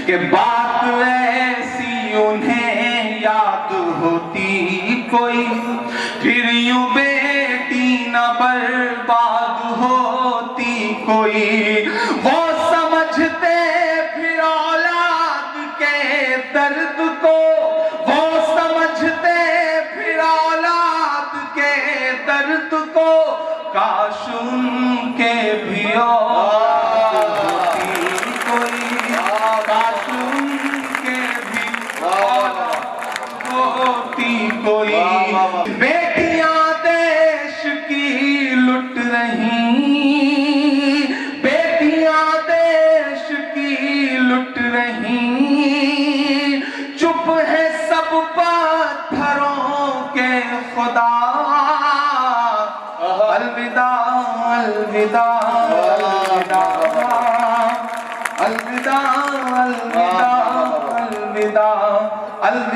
कि बात ऐसी उन्हें याद होती कोई, फिर यूं बेटी न बर्बाद होती कोई। वो समझते फिर औलाद के दर्द को, वो समझते फिर औलाद के दर्द को, काश उनके भी औलाद होती कोई, काश उनके भी औलाद होती कोई। बेटियां देश की लुट रही, बेटियां देश की लुट रही, चुप है सब पत्थरों के खुदा। अलविदा अलविदा अलविदा अलविदा अलविदा अलविदा अलविदा।